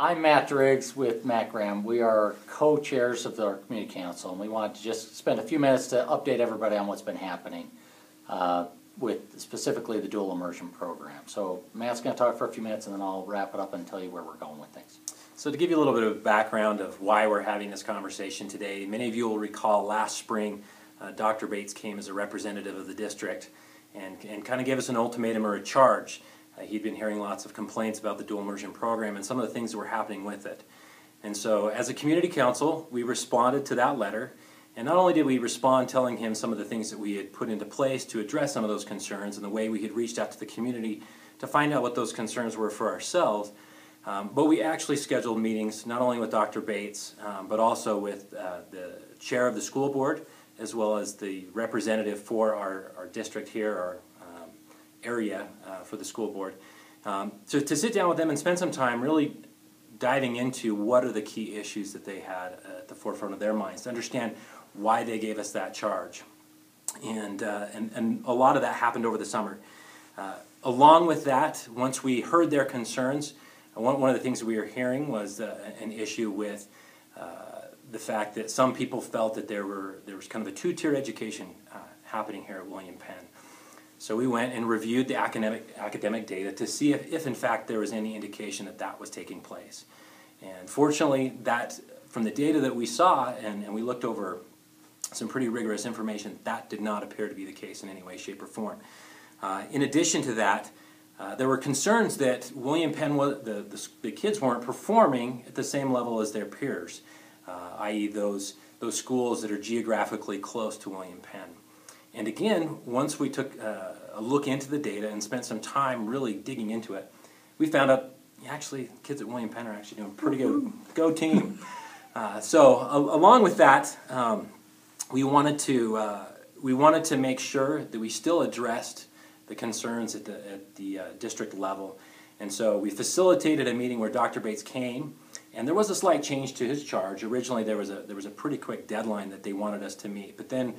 I'm Matt Driggs with Matt Graham. We are co-chairs of our community council, and we wanted to just spend a few minutes to update everybody on what's been happening with specifically the dual immersion program. So Matt's going to talk for a few minutes, and then I'll wrap it up and tell you where we're going with things. So to give you a little bit of background of why we're having this conversation today, many of you will recall last spring Dr. Bates came as a representative of the district and kind of gave us an ultimatum or a charge. He'd been hearing lots of complaints about the dual immersion program and some of the things that were happening with it. And so as a community council, we responded to that letter. And not only did we respond telling him some of the things that we had put into place to address some of those concerns and the way we had reached out to the community to find out what those concerns were for ourselves, but we actually scheduled meetings not only with Dr. Bates, but also with the chair of the school board, as well as the representative for our district here, our area for the school board, to sit down with them and spend some time really diving into what are the key issues that they had at the forefront of their minds, to understand why they gave us that charge. And a lot of that happened over the summer. Along with that, once we heard their concerns, one of the things that we were hearing was an issue with the fact that some people felt that there was kind of a two-tier education happening here at William Penn. So we went and reviewed the academic data to see if in fact there was any indication that that was taking place. And fortunately, that from the data that we saw, and we looked over some pretty rigorous information, that did not appear to be the case in any way, shape, or form. In addition to that, there were concerns that William Penn, the kids weren't performing at the same level as their peers, i.e. those schools that are geographically close to William Penn. And again, once we took a look into the data and spent some time really digging into it, we found out actually kids at William Penn are actually doing pretty good. Go team! Along with that, we wanted to make sure that we still addressed the concerns at the district level. And so we facilitated a meeting where Dr. Bates came, and there was a slight change to his charge. Originally there was a pretty quick deadline that they wanted us to meet, but then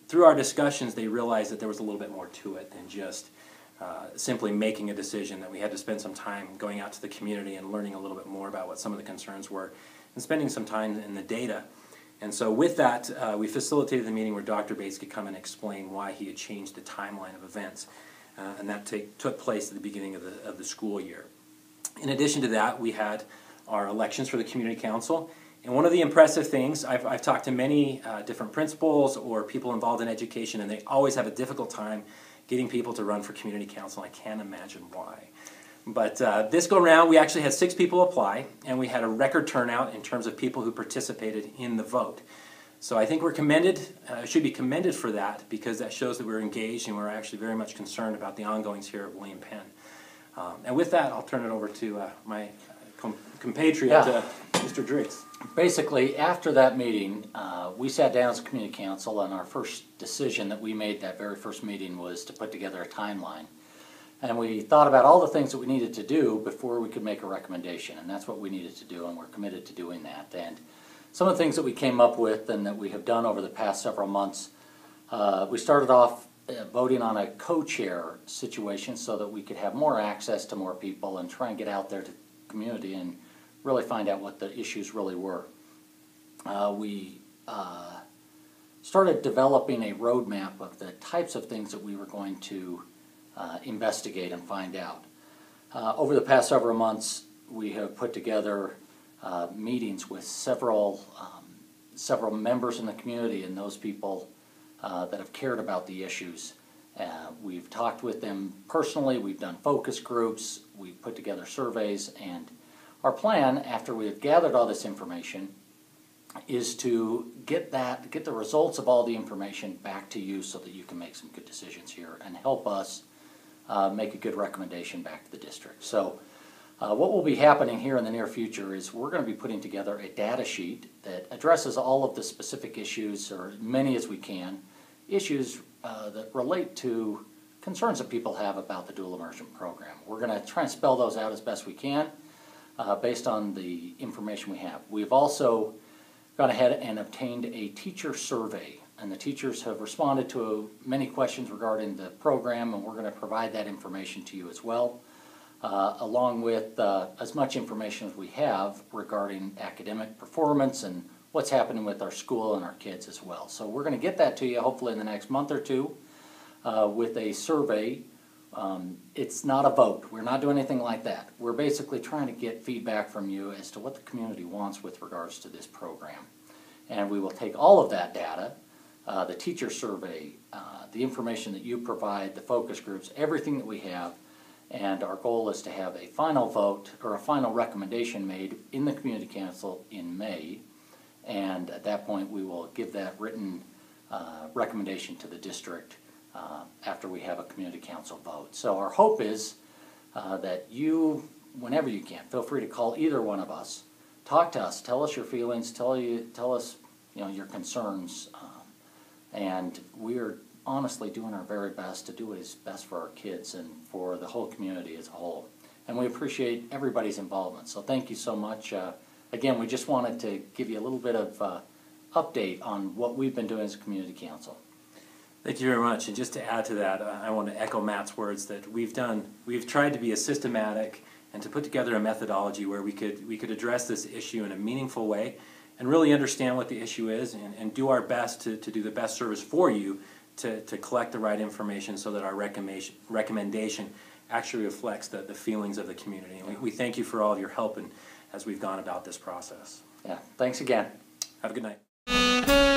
through our discussions they realized that there was a little bit more to it than just simply making a decision, that we had to spend some time going out to the community and learning a little bit more about what some of the concerns were and spending some time in the data. And so with that, we facilitated the meeting where Dr. Bates could come and explain why he had changed the timeline of events. And that took place at the beginning of the school year. In addition to that, we had our elections for the community council. And one of the impressive things, I've talked to many different principals or people involved in education, and they always have a difficult time getting people to run for community council. I can't imagine why. But this go round, we actually had 6 people apply, and we had a record turnout in terms of people who participated in the vote. So I think we're commended, should be commended for that, because that shows that we're engaged and we're actually very much concerned about the ongoings here at William Penn. And with that, I'll turn it over to my compatriot, Mr. Driggs. Basically, after that meeting, we sat down as a community council, and our first decision that we made that very first meeting was to put together a timeline. And we thought about all the things that we needed to do before we could make a recommendation, and that's what we needed to do, and we're committed to doing that. And some of the things that we came up with and that we have done over the past several months, we started off voting on a co-chair situation so that we could have more access to more people and try and get out there to the community and really find out what the issues really were. We started developing a roadmap of the types of things that we were going to investigate and find out. Over the past several months, we have put together meetings with several members in the community and those people that have cared about the issues. We've talked with them personally, we've done focus groups, we've put together surveys, and our plan, after we have gathered all this information, is to get the results of all the information back to you so that you can make some good decisions here and help us make a good recommendation back to the district. So what will be happening here in the near future is we're going to be putting together a data sheet that addresses all of the specific issues, or as many as we can, issues that relate to concerns that people have about the dual immersion program. We're going to try and spell those out as best we can based on the information we have. We've also gone ahead and obtained a teacher survey, and the teachers have responded to many questions regarding the program, and we're going to provide that information to you as well. along with as much information as we have regarding academic performance and what's happening with our school and our kids as well. So we're going to get that to you hopefully in the next month or two with a survey. It's not a vote. We're not doing anything like that. We're basically trying to get feedback from you as to what the community wants with regards to this program. And we will take all of that data, the teacher survey, the information that you provide, the focus groups, everything that we have, and our goal is to have a final vote or a final recommendation made in the Community Council in May. And at that point, we will give that written recommendation to the district after we have a Community Council vote. So our hope is that you, whenever you can, feel free to call either one of us, talk to us, tell us your feelings, tell us your concerns, and we are honestly doing our very best to do what is best for our kids and for the whole community as a whole. And we appreciate everybody's involvement. So thank you so much. Again, we just wanted to give you a little bit of update on what we've been doing as a community council. Thank you very much. And just to add to that, I want to echo Matt's words that we've tried to be as systematic and to put together a methodology where we could address this issue in a meaningful way and really understand what the issue is and do our best to do the best service for you to collect the right information so that our recommendation actually reflects the feelings of the community. And we thank you for all of your help as we've gone about this process. Yeah, thanks again. Have a good night.